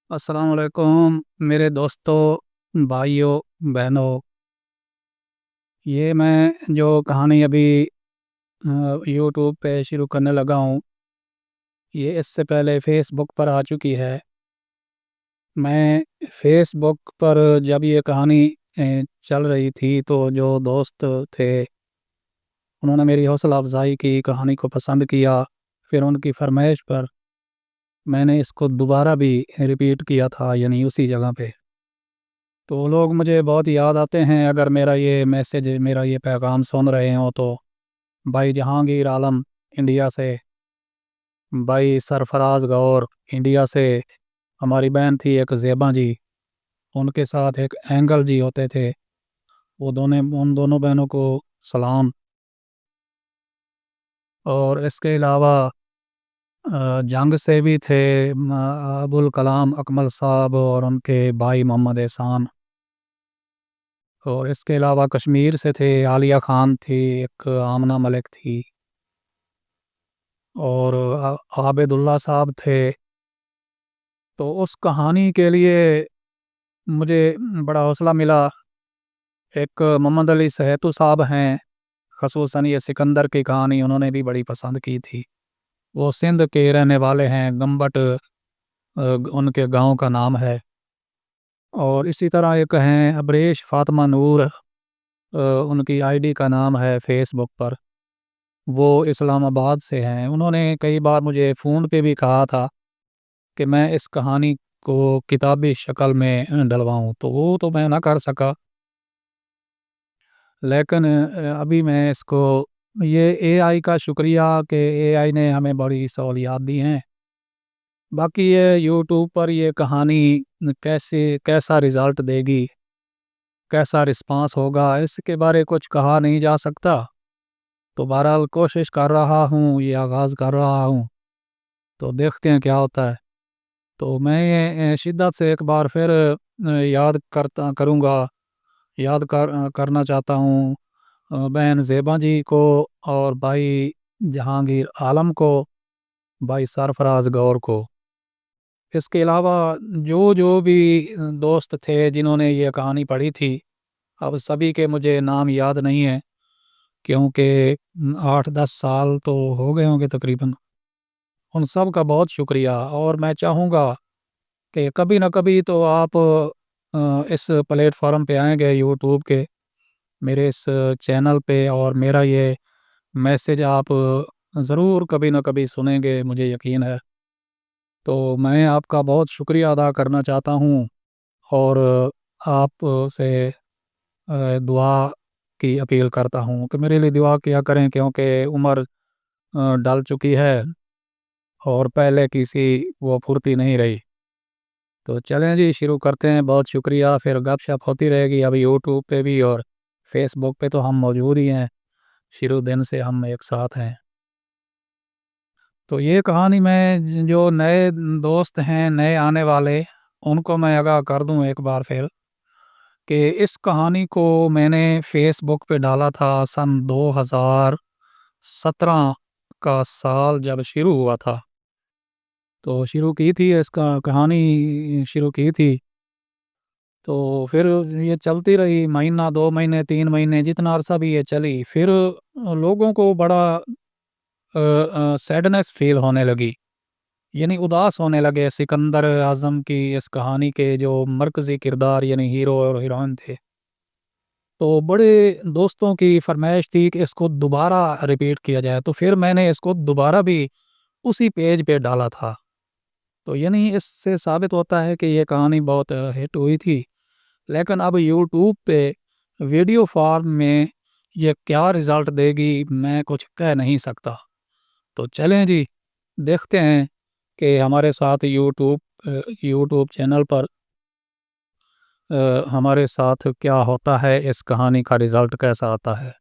अस्सलाम वालेकुम मेरे दोस्तों, भाइयों, बहनों। ये मैं जो कहानी अभी यूट्यूब पे शुरू करने लगा हूँ, ये इससे पहले फ़ेसबुक पर आ चुकी है। मैं फ़ेसबुक पर जब ये कहानी चल रही थी तो जो दोस्त थे, उन्होंने मेरी हौसला अफ़ज़ाई की, कहानी को पसंद किया। फिर उनकी फ़रमाइश पर मैंने इसको दोबारा भी रिपीट किया था, यानी उसी जगह पे। तो लोग मुझे बहुत याद आते हैं, अगर मेरा ये मैसेज, मेरा ये पैगाम सुन रहे हों तो भाई जहांगीर आलम इंडिया से, भाई सरफराज गौर इंडिया से, हमारी बहन थी एक ज़ेबा जी, उनके साथ एक एंगल जी होते थे, वो दोनों, उन दोनों बहनों को सलाम। और इसके अलावा जंग से भी थे अबुल कलाम अकमल साहब और उनके भाई मोहम्मद एहसान। और इसके अलावा कश्मीर से थे, आलिया ख़ान थी, एक आमना मलिक थी, और आबिदुल्ला साहब थे। तो उस कहानी के लिए मुझे बड़ा हौसला मिला। एक मोहम्मद अली सैयतु साहब हैं, ख़ुसूसन ये सिकंदर की कहानी उन्होंने भी बड़ी पसंद की थी। वो सिंध के रहने वाले हैं, गम्बट उनके गांव का नाम है। और इसी तरह एक हैं अबरेश फ़ातिमा नूर, उनकी आईडी का नाम है फ़ेसबुक पर। वो इस्लामाबाद से हैं। उन्होंने कई बार मुझे फ़ोन पे भी कहा था कि मैं इस कहानी को किताबी शक्ल में डलवाऊँ, तो वो तो मैं ना कर सका। लेकिन अभी मैं इसको, ये एआई का शुक्रिया कि एआई ने हमें बड़ी सहूलियात दी हैं। बाकी ये यूट्यूब पर ये कहानी कैसा रिज़ल्ट देगी, कैसा रिस्पॉन्स होगा, इसके बारे कुछ कहा नहीं जा सकता। तो बहरहाल कोशिश कर रहा हूँ, ये आगाज़ कर रहा हूँ, तो देखते हैं क्या होता है। तो मैं ये शिद्दत से एक बार फिर याद करना चाहता हूँ बहन ज़ेबा जी को, और भाई जहांगीर आलम को, भाई सरफराज गौर को। इसके अलावा जो भी दोस्त थे जिन्होंने ये कहानी पढ़ी थी, अब सभी के मुझे नाम याद नहीं है, क्योंकि 8-10 साल तो हो गए होंगे तकरीबन। उन सब का बहुत शुक्रिया। और मैं चाहूँगा कि कभी न कभी तो आप इस प्लेटफ़ॉर्म पे आएँगे यूट्यूब के, मेरे इस चैनल पे, और मेरा ये मैसेज आप ज़रूर कभी न कभी सुनेंगे, मुझे यकीन है। तो मैं आपका बहुत शुक्रिया अदा करना चाहता हूँ, और आप से दुआ की अपील करता हूँ कि मेरे लिए दुआ किया करें, क्योंकि उम्र ढल चुकी है और पहले की सी वो फुर्ती नहीं रही। तो चलें जी, शुरू करते हैं। बहुत शुक्रिया, फिर गपशप होती रहेगी अब यूट्यूब पे भी, और फ़ेसबुक पे तो हम मौजूद ही हैं, शुरू दिन से हम एक साथ हैं। तो ये कहानी मैं जो नए दोस्त हैं, नए आने वाले, उनको मैं आगाह कर दूँ एक बार फिर कि इस कहानी को मैंने फ़ेसबुक पे डाला था सन 2017 का साल जब शुरू हुआ था। तो शुरू की थी इसका कहानी शुरू की थी। तो फिर ये चलती रही, महीना, 2 महीने, 3 महीने, जितना अरसा भी ये चली। फिर लोगों को बड़ा सैडनेस फ़ील होने लगी, यानी उदास होने लगे सिकंदर आज़म की इस कहानी के जो मरकज़ी किरदार यानी हीरो और हीरोइन थे। तो बड़े दोस्तों की फ़रमाइश थी कि इसको दोबारा रिपीट किया जाए, तो फिर मैंने इसको दोबारा भी उसी पेज पे डाला था। तो यानी इससे साबित होता है कि ये कहानी बहुत हिट हुई थी। लेकिन अब यूट्यूब पे वीडियो फ़ॉर्म में ये क्या रिज़ल्ट देगी, मैं कुछ कह नहीं सकता। तो चलें जी, देखते हैं कि हमारे साथ यूट्यूब चैनल पर हमारे साथ क्या होता है, इस कहानी का रिज़ल्ट कैसा आता है।